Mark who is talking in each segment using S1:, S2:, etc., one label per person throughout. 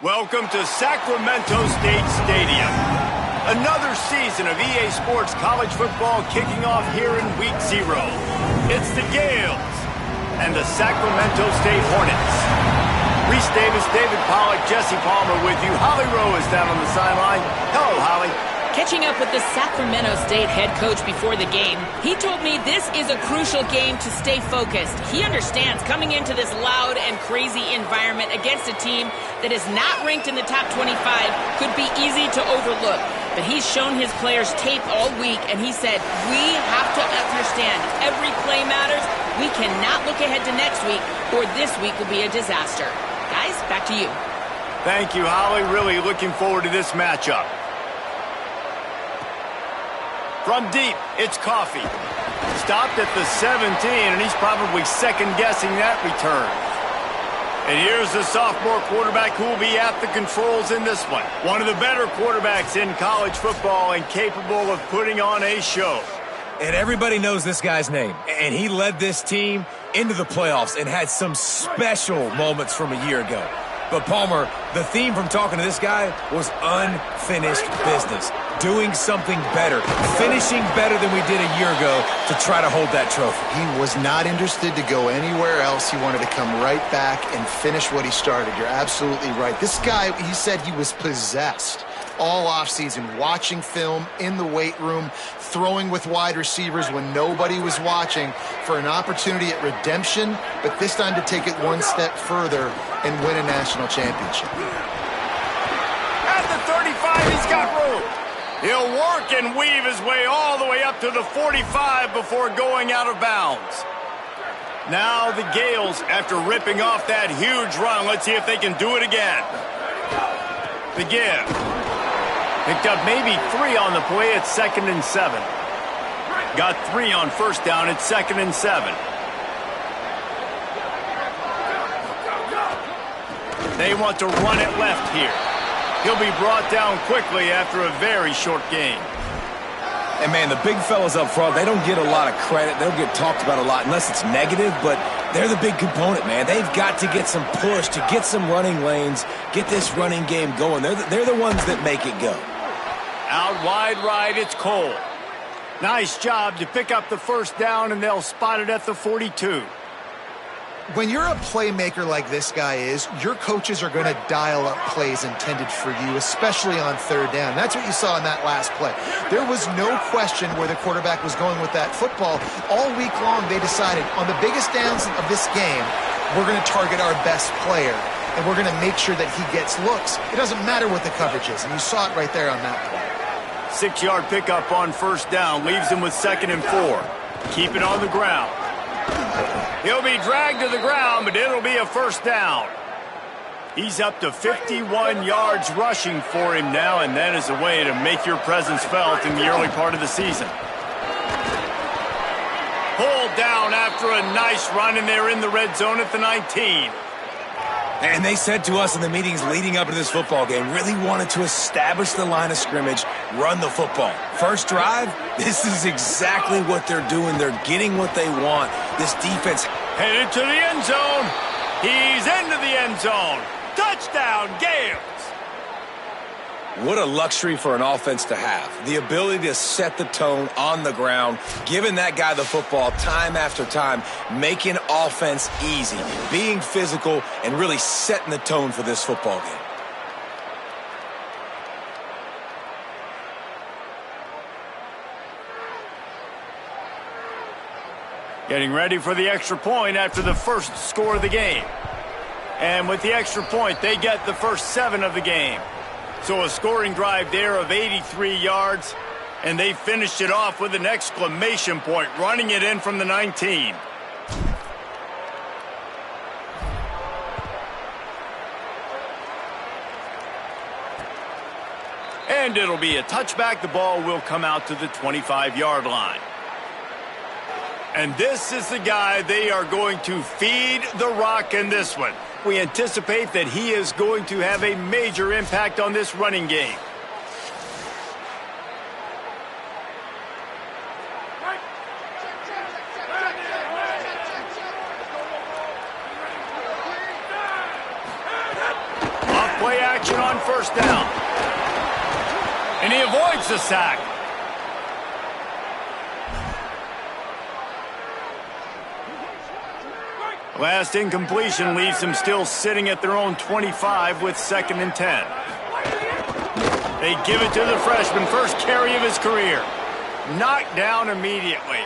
S1: Welcome to Sacramento State Stadium. Another season of EA Sports college football kicking off here in Week 0. It's the Gales and the Sacramento State Hornets. Reese Davis, David Pollack, Jesse Palmer with you. Holly Rowe is down on the sideline. Hello, Holly.
S2: Catching up with the Sacramento State head coach before the game, he told me this is a crucial game to stay focused. He understands coming into this loud and crazy environment against a team that is not ranked in the top 25 could be easy to overlook. But he's shown his players tape all week, and he said, we have to understand every play matters. We cannot look ahead to next week, or this week will be a disaster. Guys, back to you.
S1: Thank you, Holly. Really looking forward to this matchup. From deep, it's Coffee. Stopped at the 17, and he's probably second-guessing that return. And here's the sophomore quarterback who will be at the controls in this one. One of the better quarterbacks in college football and capable of putting on a show.
S3: And everybody knows this guy's name. And he led this team into the playoffs and had some special moments from a year ago. But Palmer, the theme from talking to this guy was unfinished business. Doing something better, finishing better than we did a year ago to try to hold that trophy.
S4: He was not interested to go anywhere else. He wanted to come right back and finish what he started. You're absolutely right. This guy, he said he was possessed all offseason, watching film in the weight room, throwing with wide receivers when nobody was watching for an opportunity at redemption, but this time to take it one step further and win a national championship.
S1: At the 35, he's got room. He'll work and weave his way all the way up to the 45 before going out of bounds. Now the Gales, after ripping off that huge run, let's see if they can do it again. The give. Picked up maybe 3 on the play at 2nd and 7. Got 3 on first down at 2nd and 7. They want to run it left here. He'll be brought down quickly after a very short game.
S3: And, man, the big fellas up front, they don't get a lot of credit. They don't get talked about a lot unless it's negative, but they're the big component, man. They've got to get some push, to get some running lanes, get this running game going. They're the ones that make it go.
S1: Out wide right, it's Cole. Nice job to pick up the first down, and they'll spot it at the 42.
S4: When you're a playmaker like this guy is, your coaches are going to dial up plays intended for you, especially on third down. That's what you saw in that last play. There was no question where the quarterback was going with that football. All week long, they decided on the biggest downs of this game, we're going to target our best player, and we're going to make sure that he gets looks. It doesn't matter what the coverage is, and you saw it right there on that play.
S1: 6-yard pickup on first down, leaves him with 2nd and 4. Keep it on the ground. He'll be dragged to the ground, but it'll be a first down. He's up to 51 yards rushing for him now, and that is a way to make your presence felt in the early part of the season. Pulled down after a nice run, and they're in the red zone at the 19.
S3: And they said to us in the meetings leading up to this football game, really wanted to establish the line of scrimmage, run the football. First drive, this is exactly what they're doing. They're getting what they want. This defense
S1: headed to the end zone. He's into the end zone. Touchdown, Gales.
S3: What a luxury for an offense to have. The ability to set the tone on the ground, giving that guy the football time after time, making offense easy, being physical, and really setting the tone for this football game.
S1: Getting ready for the extra point after the first score of the game. And with the extra point, they get the first 7 of the game. So a scoring drive there of 83 yards, and they finished it off with an exclamation point, running it in from the 19. And it'll be a touchback. The ball will come out to the 25-yard line. And this is the guy they are going to feed the rock in this one. We anticipate that he is going to have a major impact on this running game. Off play action. first down. And he avoids the sack. Last incompletion leaves them still sitting at their own 25 with 2nd and 10. They give it to the freshman, first carry of his career. Knocked down immediately.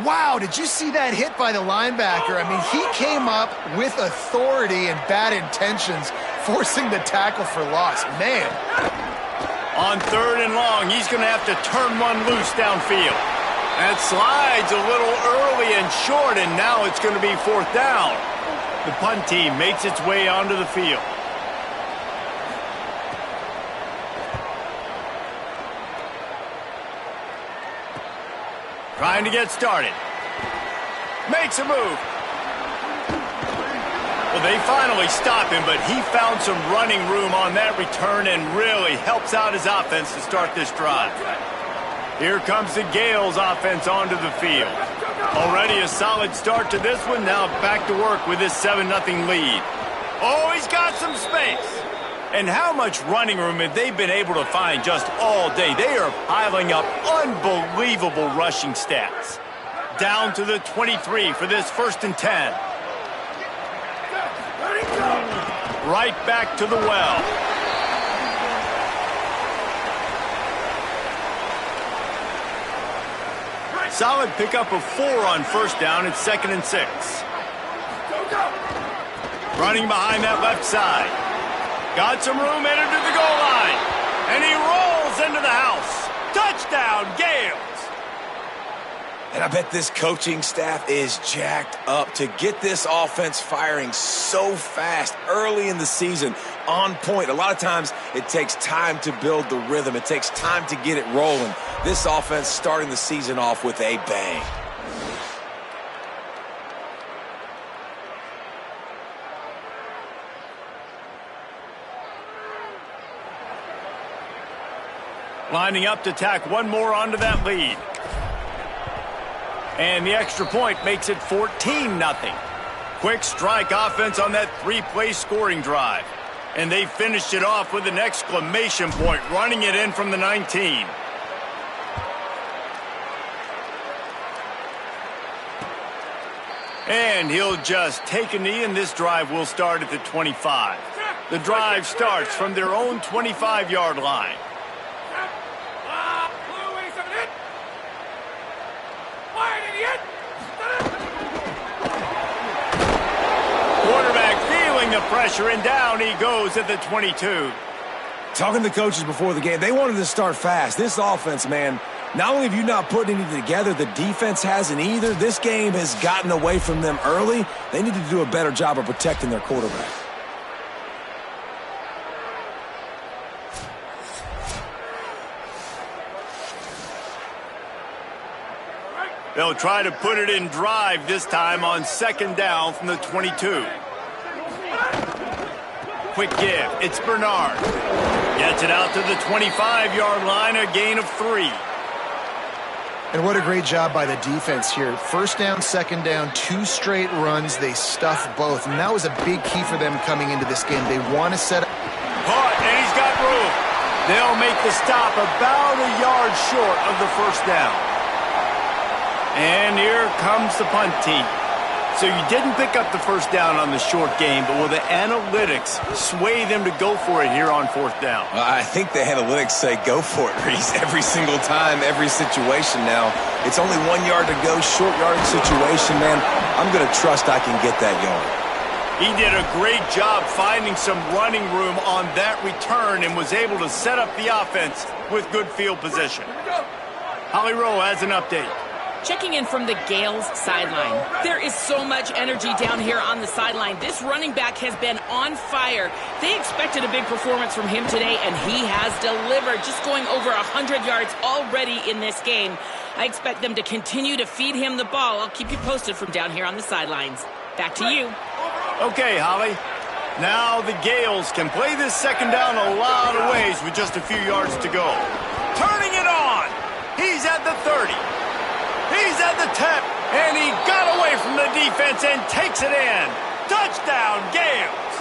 S4: Wow, did you see that hit by the linebacker? I mean, he came up with authority and bad intentions, forcing the tackle for loss. Man.
S1: On 3rd and long, he's going to have to turn one loose downfield. That slides a little early and short, and now it's going to be 4th down. The punt team makes its way onto the field. Trying to get started. Makes a move. Well, they finally stop him, but he found some running room on that return and really helps out his offense to start this drive. Here comes the Gales offense onto the field. Already a solid start to this one. Now back to work with this 7-0 lead. Oh, he's got some space. And how much running room have they been able to find just all day? They are piling up unbelievable rushing stats. Down to the 23 for this 1st and 10. Right back to the well. Solid pickup of 4 on 1st down. It's 2nd and 6. Running behind that left side. Got some room, entered to the goal line. And he rolls into the house. Touchdown, Gales.
S3: And I bet this coaching staff is jacked up to get this offense firing so fast early in the season, on point. A lot of times it takes time to build the rhythm. It takes time to get it rolling. This offense starting the season off with a bang.
S1: Lining up to tack one more onto that lead. And the extra point makes it 14-0. Quick strike offense on that 3-play scoring drive. And they finished it off with an exclamation point, running it in from the 19. And he'll just take a knee, and this drive will start at the 25. The drive starts from their own 25-yard line. Quarterback feeling the pressure, and down he goes at the 22.
S3: Talking to the coaches before the game, they wanted to start fast. This offense, man, not only have you not put anything together, the defense hasn't either. This game has gotten away from them early. They need to do a better job of protecting their quarterback.
S1: They'll try to put it in drive this time on 2nd down from the 22. Quick give. It's Bernard. Gets it out to the 25-yard line, a gain of 3.
S4: And what a great job by the defense here. 1st down, 2nd down, 2 straight runs. They stuffed both. And that was a big key for them coming into this game. They want to set up.
S1: Caught, and he's got room. They'll make the stop about a yard short of the 1st down. And here comes the punt team. So you didn't pick up the 1st down on the short game, but will the analytics sway them to go for it here on 4th down?
S3: I think the analytics say go for it, Reese, every single time, every situation now. It's only 1 yard to go, short yardage situation, man. I'm going to trust I can get that yard.
S1: He did a great job finding some running room on that return and was able to set up the offense with good field position. Holly Rowe has an update.
S2: Checking in from the Gales sideline. There is so much energy down here on the sideline. This running back has been on fire. They expected a big performance from him today, and he has delivered, just going over 100 yards already in this game. I expect them to continue to feed him the ball. I'll keep you posted from down here on the sidelines. Back to you.
S1: Okay, Holly. Now the Gales can play this 2nd down a lot of ways with just a few yards to go. Turning it on. He's at the 30. He's at the 10, and he got away from the defense and takes it in. Touchdown, Gales.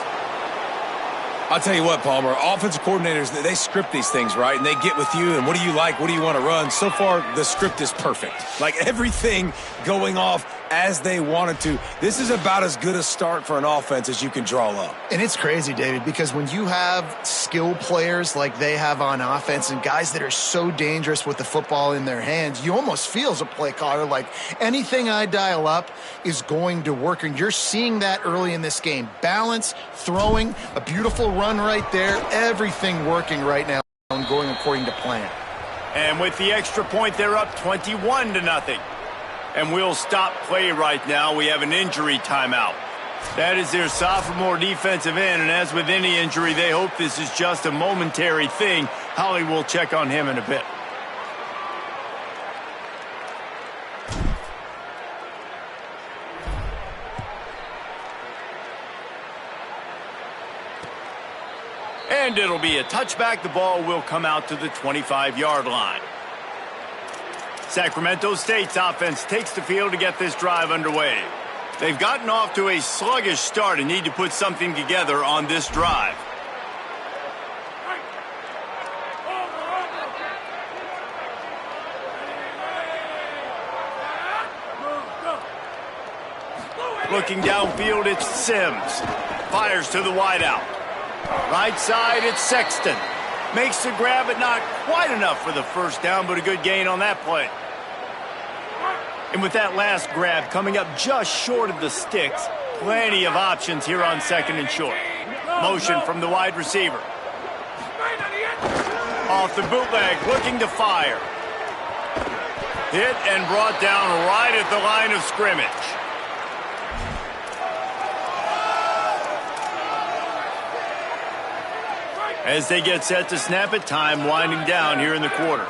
S3: I'll tell you what, Palmer, offensive coordinators, they script these things, right? And they get with you, and what do you like? What do you want to run? So far, the script is perfect. Like, everything going off as they wanted to. This is about as good a start for an offense as you can draw up.
S4: And it's crazy, David, because when you have skill players like they have on offense and guys that are so dangerous with the football in their hands, you almost feel as a play caller like anything I dial up is going to work. And you're seeing that early in this game. Balance, throwing, a beautiful run right there, everything working right now and going according to plan.
S1: And with the extra point, they're up 21-0. And we'll stop play right now. We have an injury timeout. That is their sophomore defensive end, and as with any injury, they hope this is just a momentary thing. Holly will check on him in a bit. And it'll be a touchback. The ball will come out to the 25-yard line. Sacramento State's offense takes the field to get this drive underway. They've gotten off to a sluggish start and need to put something together on this drive. Looking downfield, it's Sims. Fires to the wideout. Right side, it's Sexton. Makes the grab, but not quite enough for the first down, but a good gain on that play. And with that last grab coming up just short of the sticks, plenty of options here on second and short. Motion from the wide receiver. Off the bootleg, looking to fire. Hit and brought down right at the line of scrimmage. As they get set to snap it, time winding down here in the quarter.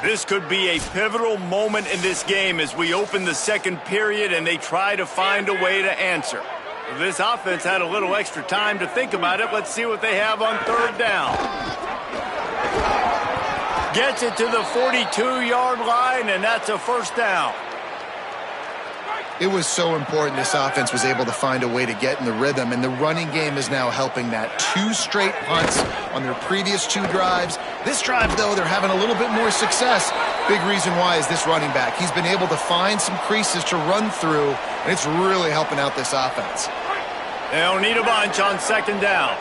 S1: This could be a pivotal moment in this game as we open the second period and they try to find a way to answer. This offense had a little extra time to think about it. Let's see what they have on third down. Gets it to the 42-yard line, and that's a first down.
S4: It was so important this offense was able to find a way to get in the rhythm, and the running game is now helping that. 2 straight punts on their previous 2 drives. This drive, though, they're having a little bit more success. Big reason why is this running back. He's been able to find some creases to run through, and it's really helping out this offense.
S1: They'll need a bunch on second down.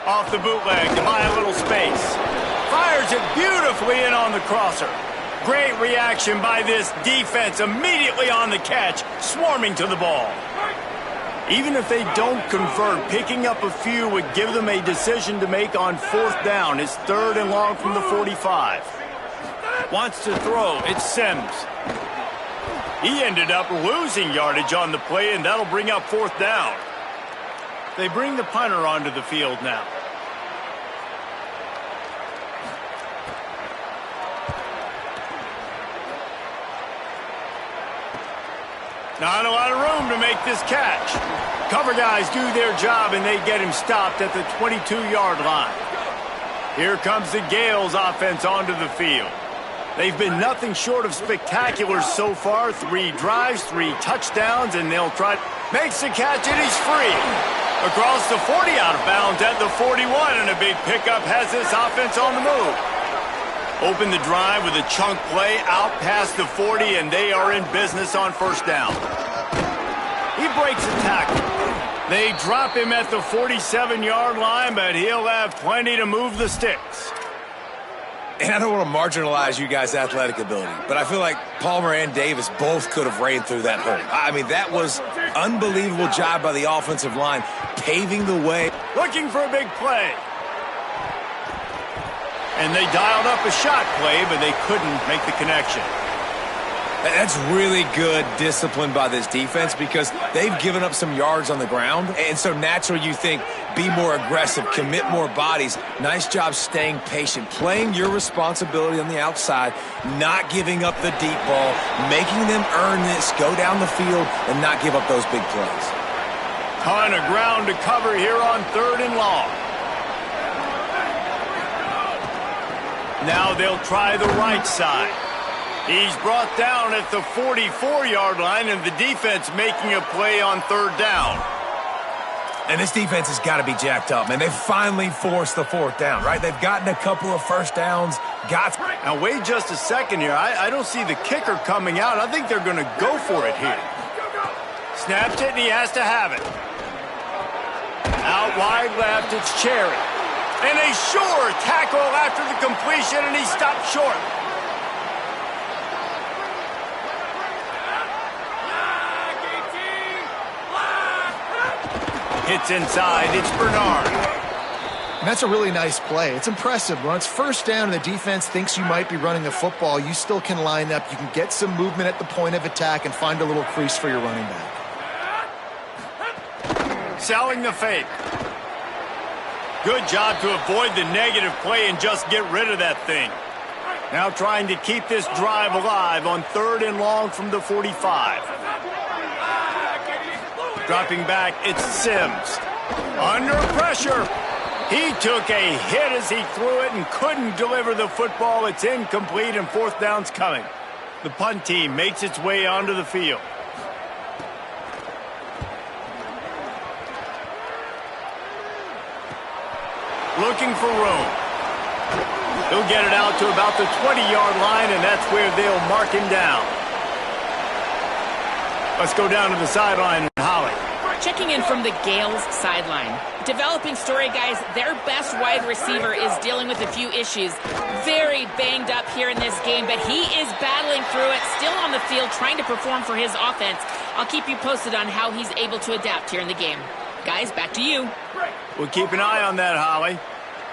S1: Off the bootleg to buy a little space. Fires it beautifully in on the crosser. Great reaction by this defense immediately on the catch, swarming to the ball. Even if they don't convert, picking up a few would give them a decision to make on fourth down. It's third and long from the 45. Wants to throw. It's Sims. He ended up losing yardage on the play, and that'll bring up fourth down. They bring the punter onto the field now. Not a lot of room to make this catch. Cover guys do their job, and they get him stopped at the 22-yard line. Here comes the Gales offense onto the field. They've been nothing short of spectacular so far. 3 drives, 3 touchdowns, and they'll try. Makes the catch, and he's free. Across the 40, out of bounds at the 41, and a big pickup has this offense on the move. Open the drive with a chunk play out past the 40, and they are in business on first down. He breaks a tackle. They drop him at the 47-yard line, but he'll have plenty to move the sticks.
S3: And I don't want to marginalize you guys' athletic ability, but I feel like Palmer and Davis both could have ran through that hole. I mean, that was unbelievable job by the offensive line, paving the way.
S1: Looking for a big play. And they dialed up a shot play, but they couldn't make the connection.
S3: That's really good discipline by this defense because they've given up some yards on the ground. And so naturally you think, be more aggressive, commit more bodies. Nice job staying patient, playing your responsibility on the outside, not giving up the deep ball, making them earn this, go down the field, and not give up those big plays.
S1: Ton of ground to cover here on 3rd and long. Now they'll try the right side. He's brought down at the 44-yard line, and the defense making a play on 3rd down.
S3: And this defense has got to be jacked up, man. They finally forced the 4th down, right? They've gotten a couple of first downs.
S1: Now, wait just a second here. I don't see the kicker coming out. I think they're going to go for it here. Snaps it, and he has to have it. Out wide left, it's Cherry. And a sure tackle after the completion, and he stopped short. Hits inside, it's Bernard.
S4: And that's a really nice play. It's impressive. When it's 1st down and the defense thinks you might be running the football, you still can line up. You can get some movement at the point of attack and find a little crease for your running back.
S1: Selling the fake. Good job to avoid the negative play and just get rid of that thing. Now trying to keep this drive alive on 3rd and long from the 45. Dropping back, it's Sims. Under pressure. He took a hit as he threw it and couldn't deliver the football. It's incomplete and 4th down's coming. The punt team makes its way onto the field. Looking for room. He'll get it out to about the 20-yard line, and that's where they'll mark him down. Let's go down to the sideline and Holly.
S2: Checking in from the Gales sideline. Developing story, guys. Their best wide receiver is dealing with a few issues. Very banged up here in this game, but he is battling through it, still on the field, trying to perform for his offense. I'll keep you posted on how he's able to adapt here in the game. Guys, back to you.
S1: We'll keep an eye on that, Holly.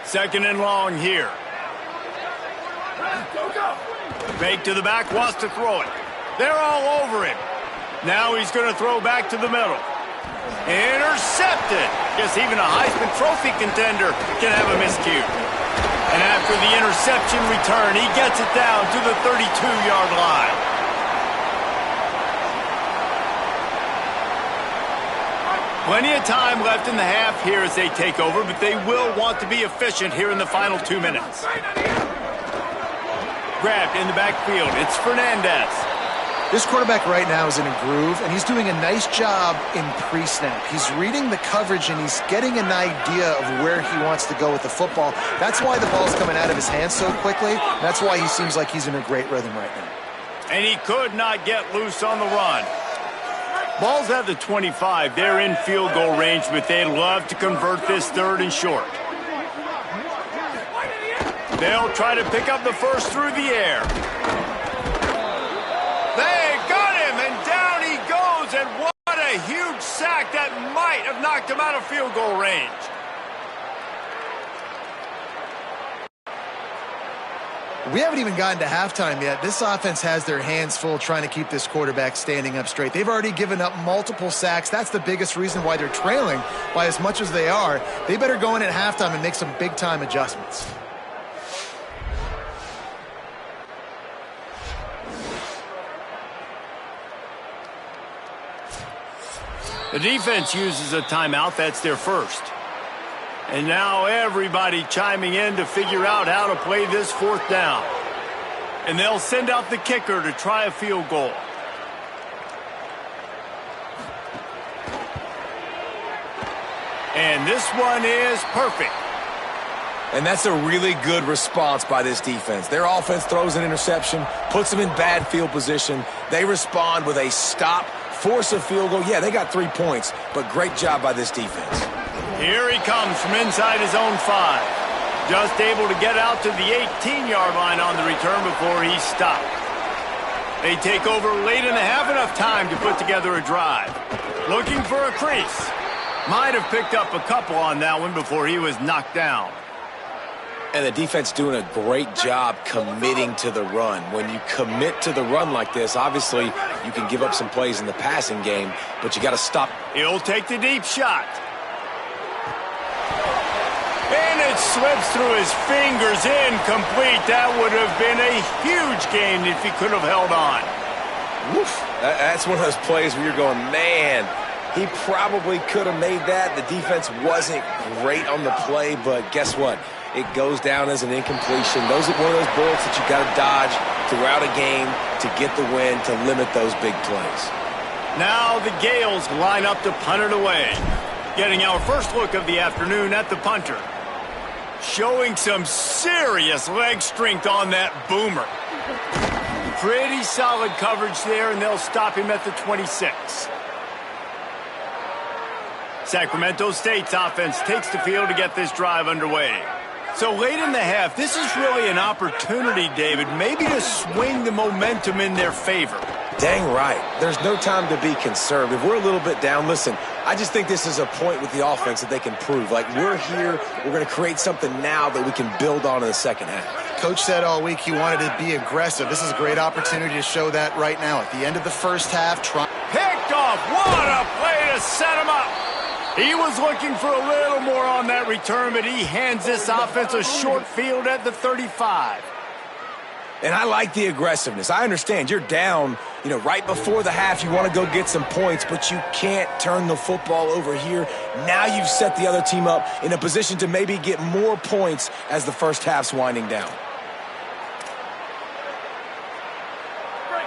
S1: 2nd and long here. Fake to the back, wants to throw it. They're all over him. Now he's going to throw back to the middle. Intercepted. Guess even a Heisman Trophy contender can have a miscue. And after the interception return, he gets it down to the 32-yard line. Plenty of time left in the half here as they take over, but they will want to be efficient here in the final 2 minutes. Grabbed in the backfield. It's Fernandez.
S4: This quarterback right now is in a groove, and he's doing a nice job in pre-snap. He's reading the coverage, and he's getting an idea of where he wants to go with the football. That's why the ball's coming out of his hands so quickly. That's why he seems like he's in a great rhythm right now.
S1: And he could not get loose on the run. Ball's at the 25. They're in field goal range, but they'd love to convert this 3rd and short. They'll try to pick up the first through the air. They got him, and down he goes, and what a huge sack that might have knocked him out of field goal range.
S4: We haven't even gotten to halftime yet. This offense has their hands full trying to keep this quarterback standing up straight. They've already given up multiple sacks. That's the biggest reason why they're trailing by as much as they are. They better go in at halftime and make some big-time adjustments.
S1: The defense uses a timeout. That's their first. And now everybody chiming in to figure out how to play this 4th down. And they'll send out the kicker to try a field goal. And this one is perfect.
S3: And that's a really good response by this defense. Their offense throws an interception, puts them in bad field position. They respond with a stop, force a field goal. Yeah, they got 3 points, but great job by this defense.
S1: Here he comes from inside his own 5. Just able to get out to the 18-yard line on the return before he stopped. They take over late in the half, enough time to put together a drive. Looking for a crease. Might have picked up a couple on that one before he was knocked down.
S3: And the defense doing a great job committing to the run. When you commit to the run like this, obviously you can give up some plays in the passing game, but you got to stop.
S1: He'll take the deep shot. And it slips through his fingers, incomplete. That would have been a huge gain if he could have held on.
S3: Woof. That's one of those plays where you're going, man, he probably could have made that. The defense wasn't great on the play, but guess what? It goes down as an incompletion. Those are one of those bullets that you got to dodge throughout a game to get the win, to limit those big plays.
S1: Now the Gales line up to punt it away. Getting our first look of the afternoon at the punter. Showing some serious leg strength on that boomer. Pretty solid coverage there, and they'll stop him at the 26. Sacramento State's offense takes the field to get this drive underway. So late in the half, this is really an opportunity, David, maybe to swing the momentum in their favor.
S3: Dang right. There's no time to be conservative. We're a little bit down. Listen, I just think this is a point with the offense that they can prove. Like, we're here, we're going to create something now that we can build on in the second half.
S4: Coach said all week he wanted to be aggressive. This is a great opportunity to show that right now. At the end of the first half,
S1: picked off. What a play to set him up. He was looking for a little more on that return, but he hands this offense a short field at the 35.
S3: And I like the aggressiveness. I understand you're down, right before the half. You want to go get some points, but you can't turn the football over here. Now you've set the other team up in a position to maybe get more points as the first half's winding down.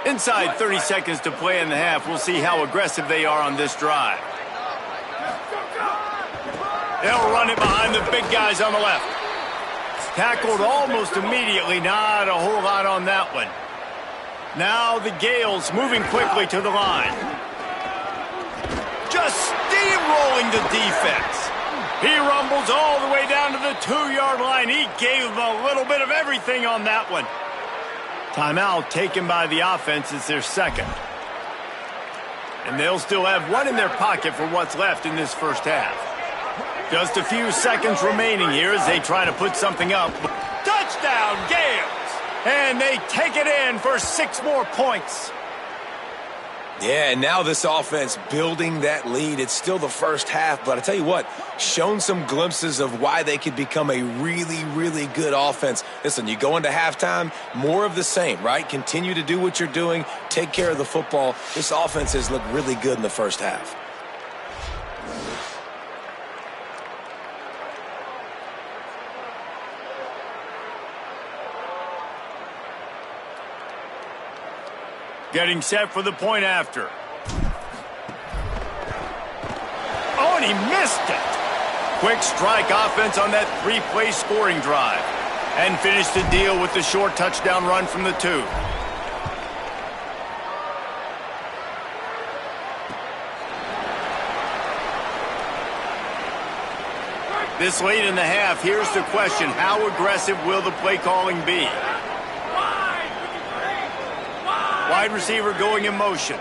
S1: Inside 30 seconds to play in the half. We'll see how aggressive they are on this drive. They'll run it behind the big guys on the left. Tackled almost immediately. Not a whole lot on that one. Now the Gales moving quickly to the line. Just steamrolling the defense. He rumbles all the way down to the 2-yard line. He gave them a little bit of everything on that one. Timeout taken by the offense. It's their second. And they'll still have one in their pocket for what's left in this first half. Just a few seconds remaining here as they try to put something up. Touchdown, Gales! And they take it in for 6 more points.
S3: Yeah, and now this offense building that lead. It's still the first half, but I tell you what, shown some glimpses of why they could become a really, really good offense. Listen, you go into halftime, more of the same, right? Continue to do what you're doing, take care of the football. This offense has looked really good in the first half.
S1: Getting set for the point after. Oh, and he missed it. Quick strike offense on that 3-play scoring drive. And finished the deal with the short touchdown run from the 2. This late in the half, here's the question. How aggressive will the play calling be? Wide receiver going in motion.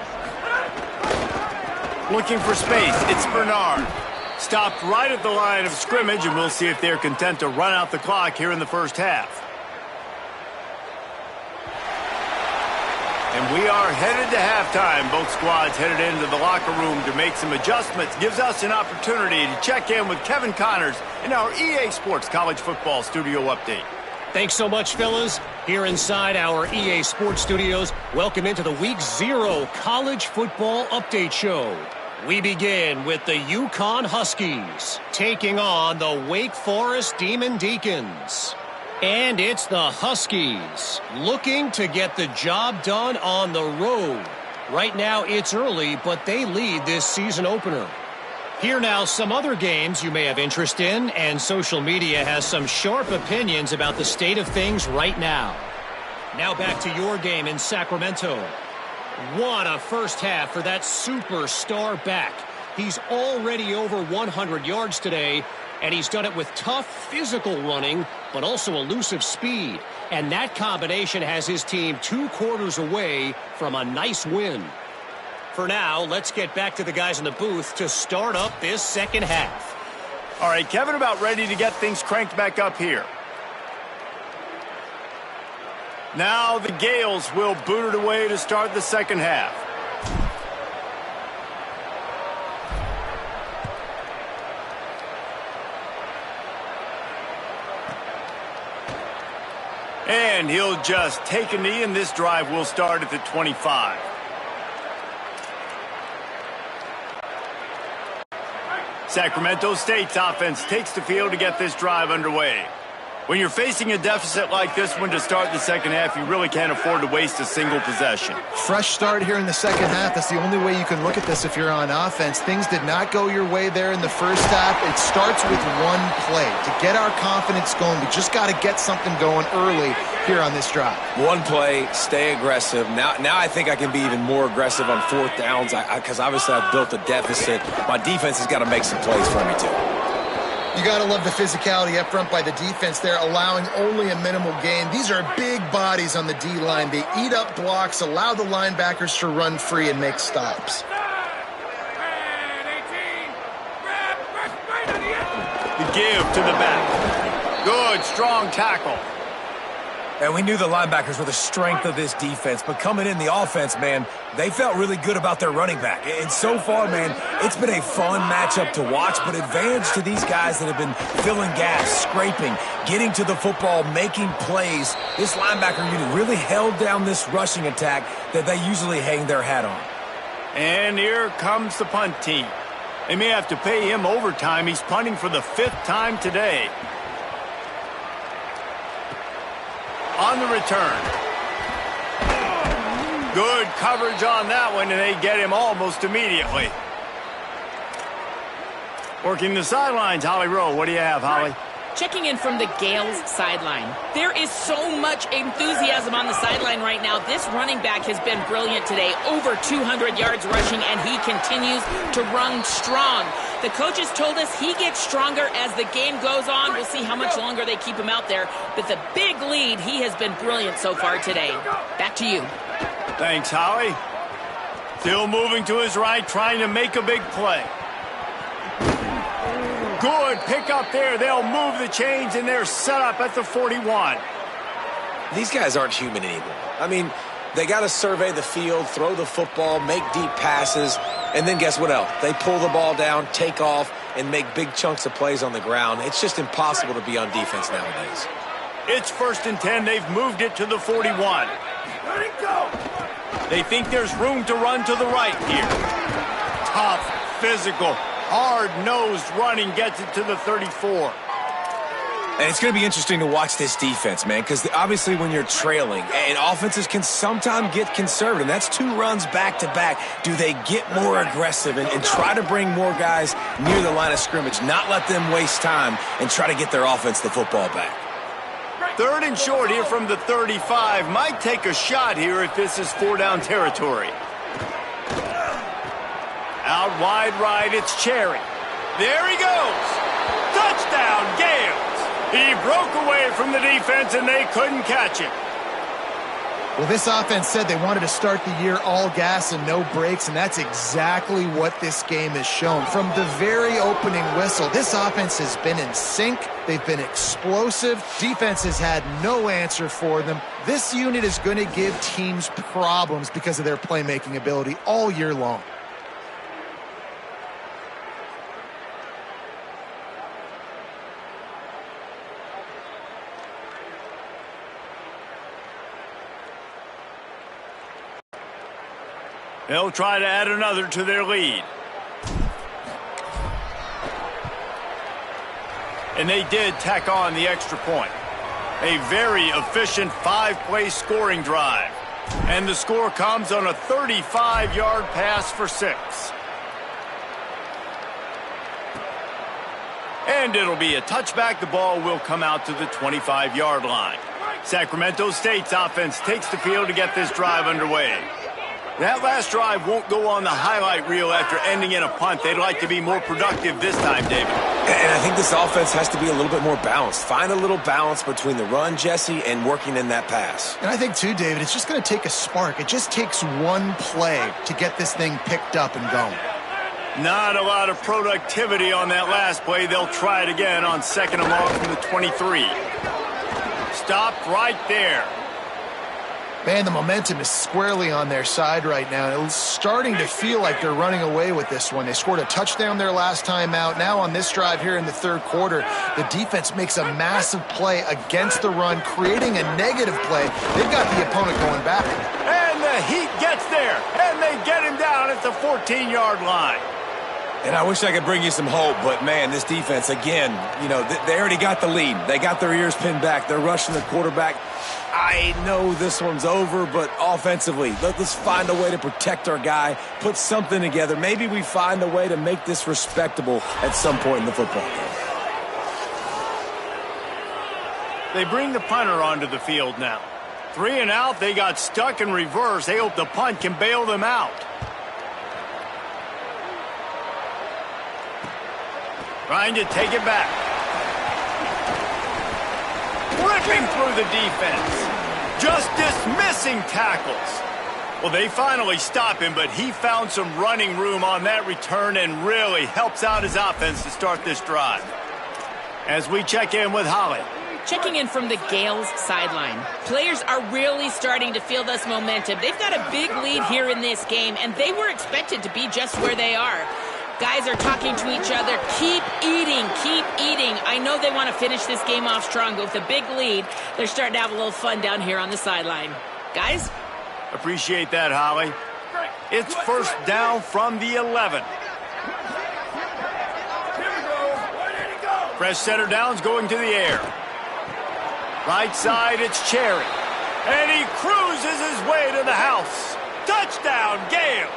S1: Looking for space. It's Bernard. Stopped right at the line of scrimmage, and we'll see if they're content to run out the clock here in the first half. And we are headed to halftime. Both squads headed into the locker room to make some adjustments. Gives us an opportunity to check in with Kevin Connors in our EA Sports College Football Studio Update.
S5: Thanks so much, fellas. Here inside our EA Sports Studios, welcome into the Week 0 College Football Update Show. We begin with the UConn Huskies taking on the Wake Forest Demon Deacons. And it's the Huskies looking to get the job done on the road. Right now it's early, but they lead this season opener. Here now some other games you may have interest in, and social media has some sharp opinions about the state of things right now. Now back to your game in Sacramento. What a first half for that superstar back. He's already over 100 yards today, and he's done it with tough physical running, but also elusive speed. And that combination has his team 2 quarters away from a nice win. For now, let's get back to the guys in the booth to start up this second half.
S1: All right, Kevin, about ready to get things cranked back up here. Now the Gales will boot it away to start the second half. And he'll just take a knee, and this drive will start at the 25. Sacramento State's offense takes the field to get this drive underway. When you're facing a deficit like this one to start the second half, you really can't afford to waste a single possession.
S4: Fresh start here in the second half. That's the only way you can look at this if you're on offense. Things did not go your way there in the first half. It starts with one play. To get our confidence going, we just got to get something going early here on this drive.
S3: One play, stay aggressive. Now I think I can be even more aggressive on fourth downs because obviously I've built a deficit. My defense has got to make some plays for me too.
S4: You got to love the physicality up front by the defense there, allowing only a minimal gain. These are big bodies on the D-line. They eat up blocks, allow the linebackers to run free and make stops.
S1: The give to the back. Good, strong tackle.
S3: And we knew the linebackers were the strength of this defense, but coming in the offense, man, they felt really good about their running back. And so far, man, it's been a fun matchup to watch, but advantage to these guys that have been filling gas, scraping, getting to the football, making plays. This linebacker unit really held down this rushing attack that they usually hang their hat on.
S1: And here comes the punt team. They may have to pay him overtime. He's punting for the 5th time today. On the return. Good coverage on that one, and they get him almost immediately. Working the sidelines, Holly Rowe. What do you have, Holly?
S2: Checking in from the Gales sideline. There is so much enthusiasm on the sideline right now. This running back has been brilliant today. Over 200 yards rushing, and he continues to run strong. The coaches told us he gets stronger as the game goes on. We'll see how much longer they keep him out there. But the big lead, he has been brilliant so far today. Back to you.
S1: Thanks, Holly. Still moving to his right, trying to make a big play. Good pick up there. They'll move the chains, and they're set up at the 41.
S3: These guys aren't human anymore. I mean, they got to survey the field, throw the football, make deep passes, and then guess what else? They pull the ball down, take off, and make big chunks of plays on the ground. It's just impossible to be on defense nowadays.
S1: It's 1st and 10. They've moved it to the 41. Let it go. They think there's room to run to the right here. Tough, physical, hard-nosed running gets it to the 34.
S3: And it's going to be interesting to watch this defense, man, because obviously when you're trailing, and offenses can sometimes get conservative. That's 2 runs back-to-back. Do they get more aggressive and try to bring more guys near the line of scrimmage, not let them waste time, and try to get their offense the football back?
S1: 3rd and short here from the 35. Might take a shot here if this is 4-down territory. Out wide right, it's Cherry. There he goes. Touchdown, Gales. He broke away from the defense, and they couldn't catch him.
S4: Well, this offense said they wanted to start the year all gas and no brakes, and that's exactly what this game has shown. From the very opening whistle, this offense has been in sync. They've been explosive. Defense has had no answer for them. This unit is going to give teams problems because of their playmaking ability all year long.
S1: They'll try to add another to their lead. And they did tack on the extra point. A very efficient 5-play scoring drive. And the score comes on a 35-yard pass for 6. And it'll be a touchback. The ball will come out to the 25-yard line. Sacramento State's offense takes the field to get this drive underway. That last drive won't go on the highlight reel after ending in a punt. They'd like to be more productive this time, David.
S3: And I think this offense has to be a little bit more balanced. Find a little balance between the run, Jesse, and working in that pass.
S4: And I think, too, David, it's just going to take a spark. It just takes one play to get this thing picked up and going.
S1: Not a lot of productivity on that last play. They'll try it again on 2nd and long from the 23. Stopped right there.
S4: Man, the momentum is squarely on their side right now. It's starting to feel like they're running away with this one. They scored a touchdown their last time out. Now on this drive here in the third quarter, the defense makes a massive play against the run, creating a negative play. They've got the opponent going back.
S1: And the Heat gets there, and they get him down at the 14-yard line.
S3: And I wish I could bring you some hope, but, man, this defense, again, they already got the lead. They got their ears pinned back. They're rushing the quarterback. I know this one's over, but offensively, let's find a way to protect our guy, put something together. Maybe we find a way to make this respectable at some point in the football game.
S1: They bring the punter onto the field now. 3 and out, they got stuck in reverse. They hope the punt can bail them out. Trying to take it back. Ripping through the defense. Just dismissing tackles. Well, they finally stop him, but he found some running room on that return and really helps out his offense to start this drive. As we check in with Holly.
S2: Checking in from the Gales sideline. Players are really starting to feel this momentum. They've got a big lead here in this game, and they were expected to be just where they are. Guys are talking to each other. Keep eating, keep eating. I know they want to finish this game off strong, but with a big lead, they're starting to have a little fun down here on the sideline. Guys?
S1: Appreciate that, Holly. It's first down from the 11. Fresh center down's going to the air. Right side, it's Cherry. And he cruises his way to the house. Touchdown, Gales!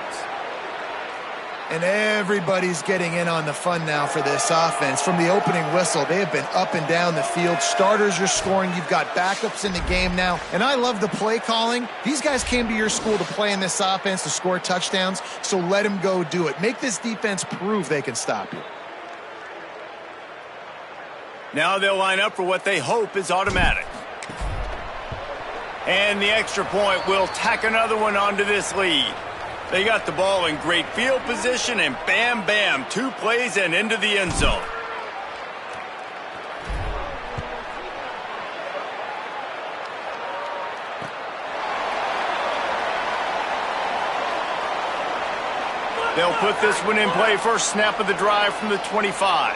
S4: And everybody's getting in on the fun now for this offense. From the opening whistle, they have been up and down the field. Starters are scoring. You've got backups in the game now. And I love the play calling. These guys came to your school to play in this offense to score touchdowns, so let them go do it. Make this defense prove they can stop you.
S1: Now they'll line up for what they hope is automatic. And the extra point will tack another one onto this lead. They got the ball in great field position, and bam, bam, 2 plays and into the end zone. They'll put this one in play first snap of the drive from the 25.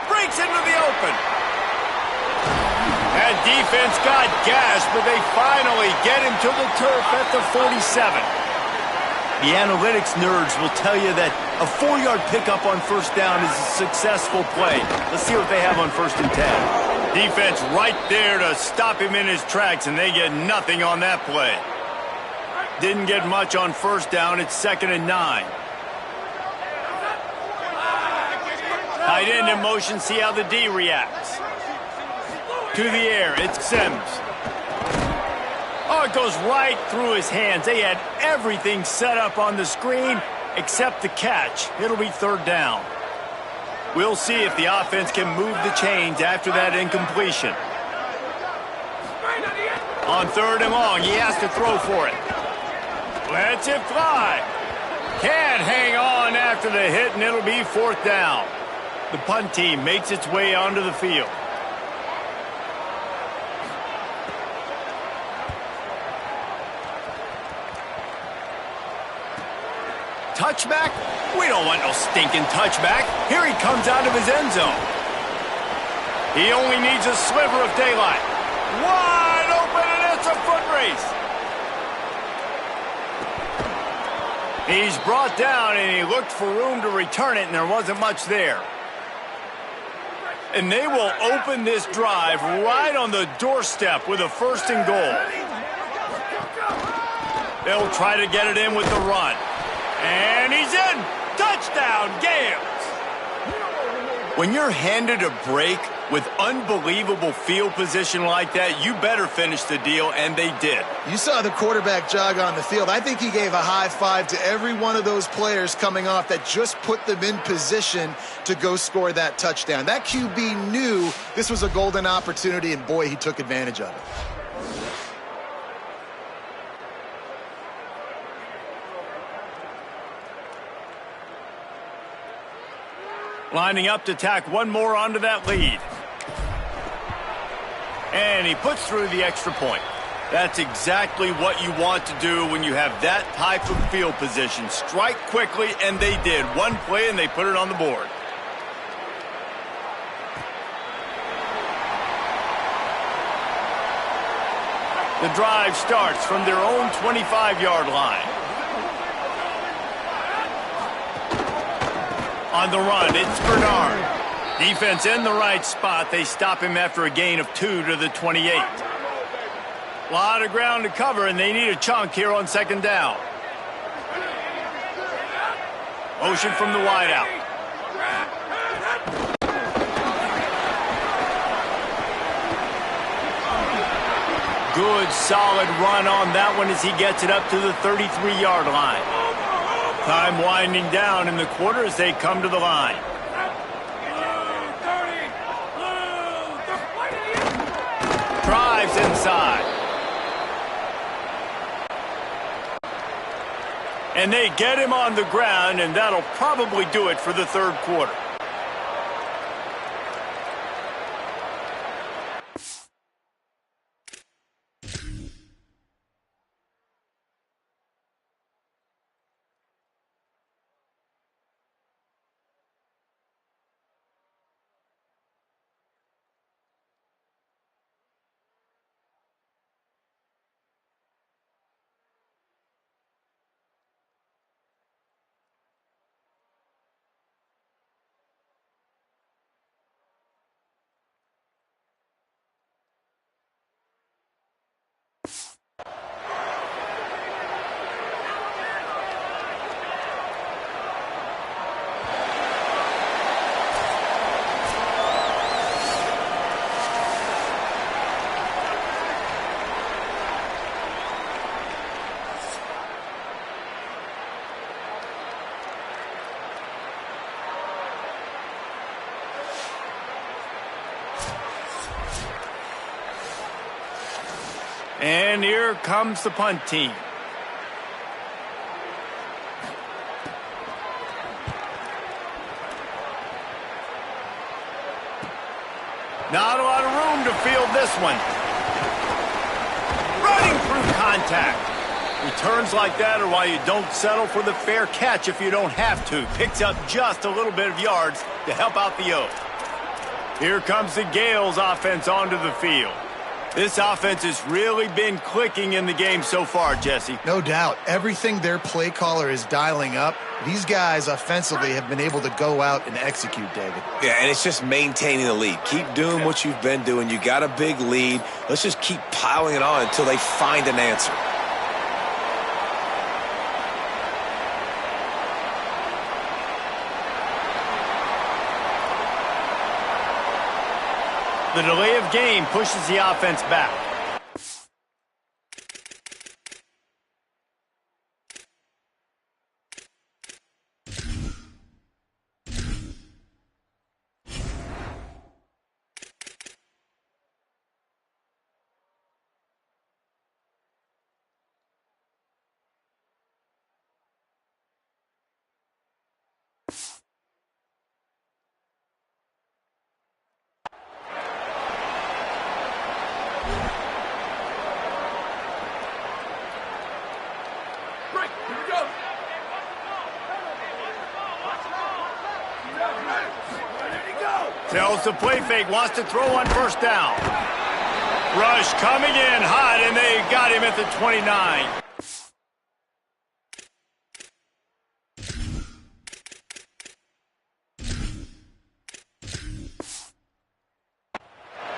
S1: Breaks into the open. That defense got gashed, but they finally get him to the turf at the 47. The analytics nerds will tell you that a 4-yard pickup on first down is a successful play. Let's see what they have on 1st and 10. Defense right there to stop him in his tracks, and they get nothing on that play. Didn't get much on first down. It's 2nd and 9. Tight end in motion, see how the D reacts. To the air, it's Sims. Oh, it goes right through his hands. They had everything set up on the screen except the catch. It'll be 3rd down. We'll see if the offense can move the chains after that incompletion. On 3rd and long, he has to throw for it. Lets it fly. Can't hang on after the hit, and it'll be 4th down. The punt team makes its way onto the field. Touchback? We don't want no stinking touchback. Here he comes out of his end zone. He only needs a sliver of daylight. Wide open, and it's a foot race. He's brought down, and he looked for room to return it, and there wasn't much there. And they will open this drive right on the doorstep with a 1st and goal. They'll try to get it in with the run. And he's in! Touchdown, Gales! When you're handed a break with unbelievable field position like that, you better finish the deal, and they did.
S4: You saw the quarterback jog on the field. I think he gave a high five to every one of those players coming off that just put them in position to go score that touchdown. That QB knew this was a golden opportunity, and boy, he took advantage of it.
S1: Lining up to tack one more onto that lead. And he puts through the extra point. That's exactly what you want to do when you have that type of field position. Strike quickly, and they did. One play, and they put it on the board. The drive starts from their own 25-yard line. On the run, it's Bernard. Defense in the right spot. They stop him after a gain of 2 to the 28. A lot of ground to cover, and they need a chunk here on second down. Motion from the wideout. Good, solid run on that one as he gets it up to the 33-yard line. Time winding down in the quarter as they come to the line. Drives inside. And they get him on the ground, and that'll probably do it for the third quarter. And here comes the punt team. Not a lot of room to field this one. Running through contact. Returns like that are why you don't settle for the fair catch if you don't have to. Picks up just a little bit of yards to help out the O. Here comes the Gales offense onto the field. This offense has really been clicking in the game so far, Jesse.
S4: No doubt. Everything their play caller is dialing up, these guys offensively have been able to go out and execute, David.
S3: Yeah, and it's just maintaining the lead. Keep doing what you've been doing. You got a big lead. Let's just keep piling it on until they find an answer.
S1: The delay of game pushes the offense back. Tells the play fake, wants to throw on first down. Rush coming in hot, and they got him at the 29.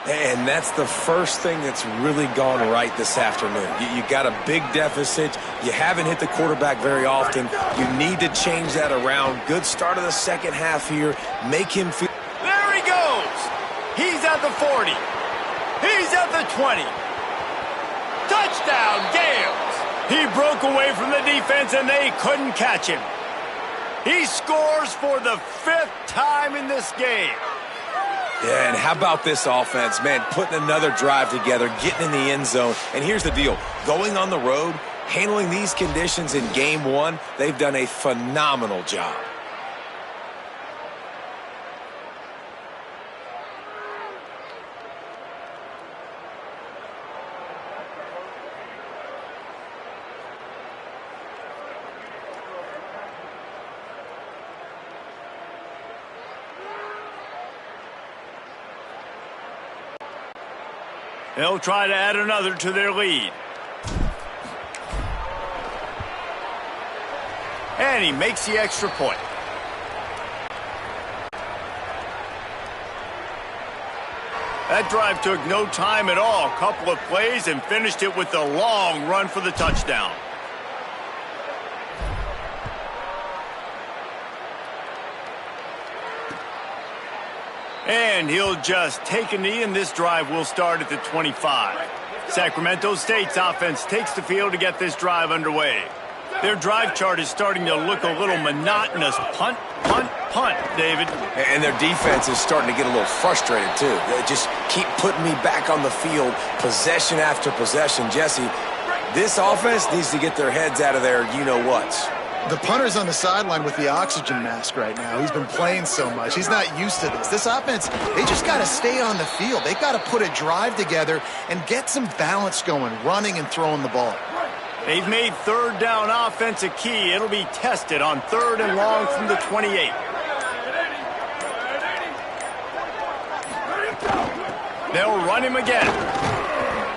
S3: And that's the first thing that's really gone right this afternoon. You got a big deficit. You haven't hit the quarterback very often. You need to change that around. Good start of the second half here. Make him feel...
S1: There he goes. He's at the 40. He's at the 20. Touchdown, Gales. He broke away from the defense, and they couldn't catch him. He scores for the 5th time in this game.
S3: Yeah, and how about this offense, man, putting another drive together, getting in the end zone. And here's the deal. Going on the road, handling these conditions in game one, they've done a phenomenal job.
S1: They'll try to add another to their lead. And he makes the extra point. That drive took no time at all. A couple of plays and finished it with a long run for the touchdown. And he'll just take a knee, and this drive will start at the 25. Sacramento State's offense takes the field to get this drive underway. Their drive chart is starting to look a little monotonous. Punt, punt, punt, David.
S3: And their defense is starting to get a little frustrated, too. They just keep putting me back on the field, possession after possession. Jesse, this offense needs to get their heads out of their you-know-whats.
S4: The punter's on the sideline with the oxygen mask right now. He's been playing so much. He's not used to this. This offense, they just got to stay on the field. They got to put a drive together and get some balance going, running and throwing the ball.
S1: They've made third down offense a key. It'll be tested on 3rd and long from the 28. They'll run him again.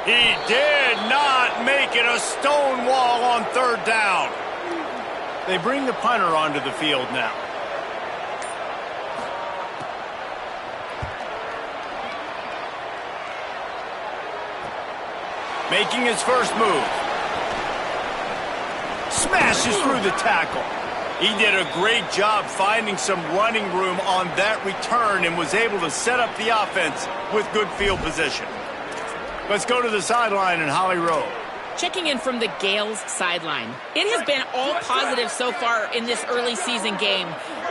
S1: He did not make it a stone wall on 3rd down. They bring the punter onto the field now. Making his first move. Smashes through the tackle. He did a great job finding some running room on that return and was able to set up the offense with good field position. Let's go to the sideline in Holly Rowe.
S2: Checking in from the Gales sideline. It has been all positive so far in this early season game.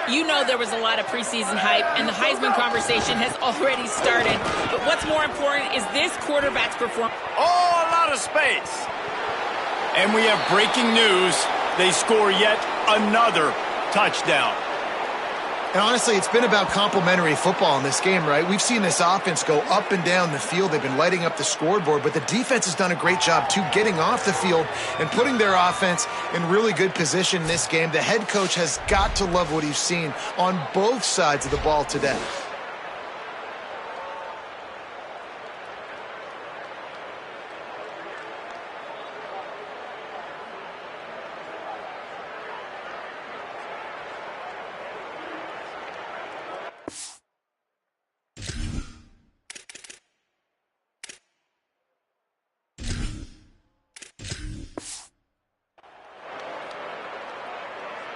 S2: You know there was a lot of preseason hype, and the Heisman conversation has already started. But what's more important is this quarterback's performance.
S1: Oh, a lot of space. And we have breaking news. They score yet another touchdown.
S4: And honestly, it's been about complementary football in this game, right? We've seen this offense go up and down the field. They've been lighting up the scoreboard, but the defense has done a great job, too, getting off the field and putting their offense in really good position in this game. The head coach has got to love what he's seen on both sides of the ball today.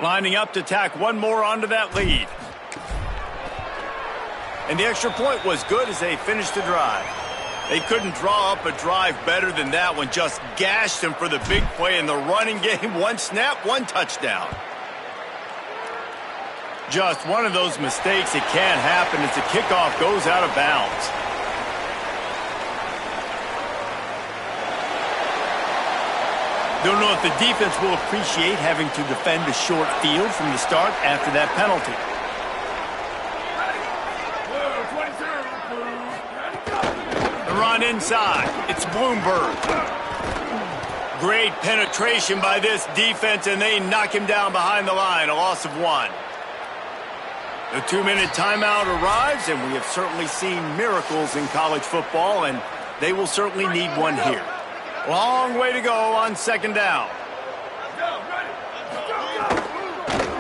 S1: Lining up to tack one more onto that lead. And the extra point was good as they finished the drive. They couldn't draw up a drive better than that one. Just gashed them for the big play in the running game. One snap, one touchdown. Just one of those mistakes that can happen as the kickoff goes out of bounds. Don't know if the defense will appreciate having to defend a short field from the start after that penalty. The run inside. It's Bloomberg. Great penetration by this defense, and they knock him down behind the line. A loss of 1. The 2-minute timeout arrives, and we have certainly seen miracles in college football, and they will certainly need one here. Long way to go on 2nd down.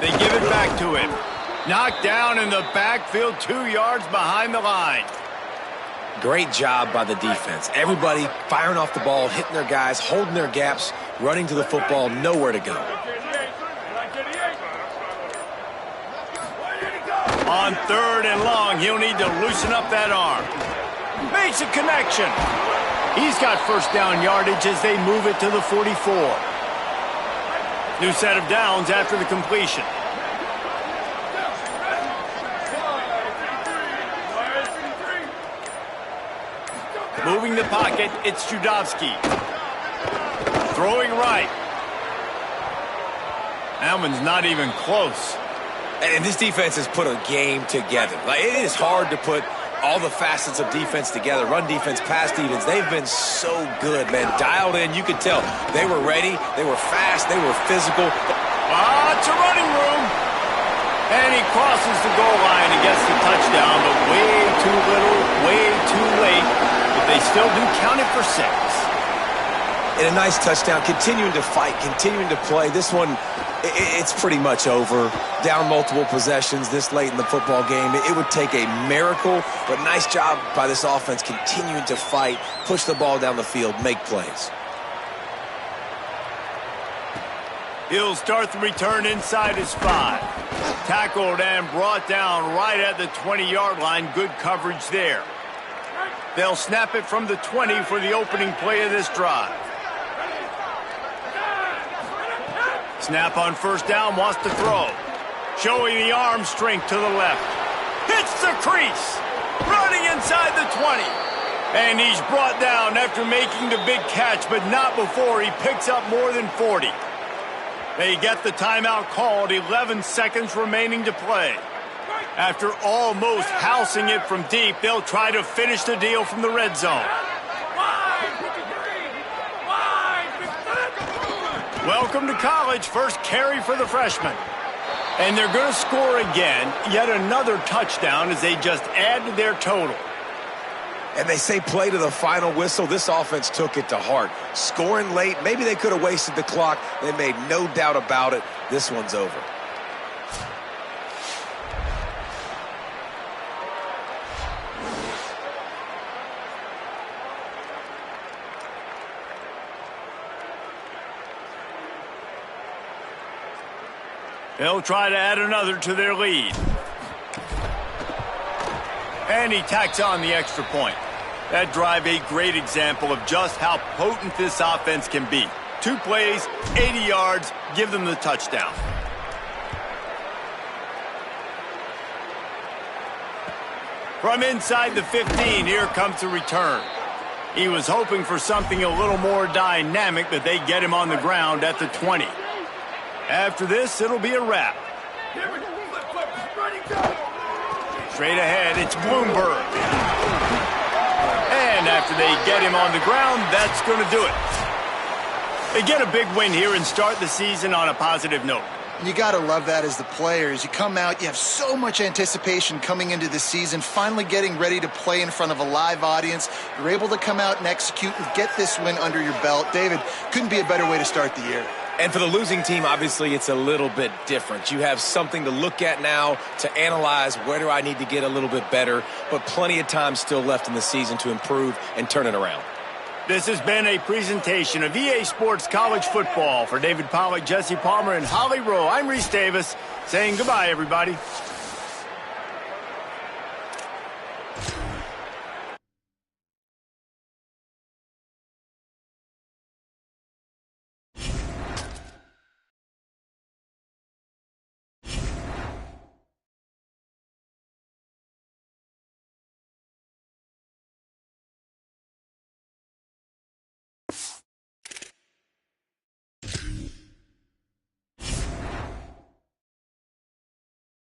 S1: They give it back to him. Knocked down in the backfield, 2 yards behind the line.
S3: Great job by the defense. Everybody firing off the ball, hitting their guys, holding their gaps, running to the football, nowhere to go.
S1: On 3rd and long, he'll need to loosen up that arm. Makes a connection. He's got first down yardage as they move it to the 44. New set of downs after the completion. Moving the pocket, it's Judovsky. Throwing right. That one's not even close.
S3: And this defense has put a game together. Like, it is hard to put all the facets of defense together. Run defense, pass defense. They've been so good, man. Dialed in. You could tell they were ready. They were fast. They were physical.
S1: It's a running room. And he crosses the goal line and gets the touchdown, but way too little, way too late. The They still do count it for 6.
S3: And a nice touchdown, continuing to fight, continuing to play. This one, it's pretty much over. Down multiple possessions this late in the football game. It would take a miracle, but nice job by this offense continuing to fight, push the ball down the field, make plays.
S1: He'll start the return inside his 5. Tackled and brought down right at the 20-yard line. Good coverage there. They'll snap it from the 20 for the opening play of this drive. Snap on first down, wants to throw. Showing the arm strength to the left. Hits the crease. Running inside the 20. And he's brought down after making the big catch, but not before he picks up more than 40. They get the timeout called, 11 seconds remaining to play. After almost housing it from deep, they'll try to finish the deal from the red zone. Welcome to college, first carry for the freshman. And they're going to score again, yet another touchdown as they just add to their total.
S3: And they say play to the final whistle. This offense took it to heart. Scoring late, maybe they could have wasted the clock. They made no doubt about it. This one's over.
S1: They'll try to add another to their lead. And he tacks on the extra point. That drive, a great example of just how potent this offense can be. 2 plays, 80 yards, give them the touchdown. From inside the 15, here comes the return. He was hoping for something a little more dynamic, but they get him on the ground at the 20. After this, it'll be a wrap. Straight ahead, it's Bloomberg. And after they get him on the ground, that's going to do it. They get a big win here and start the season on a positive note.
S4: You got to love that as the players. You come out, you have so much anticipation coming into the season, finally getting ready to play in front of a live audience. You're able to come out and execute and get this win under your belt. David, couldn't be a better way to start the year.
S3: And for the losing team, obviously, it's a little bit different. You have something to look at now to analyze where do I need to get a little bit better, but plenty of time still left in the season to improve and turn it around.
S1: This has been a presentation of EA Sports College Football. For David Pollack, Jesse Palmer, and Holly Rowe, I'm Reese Davis saying goodbye, everybody.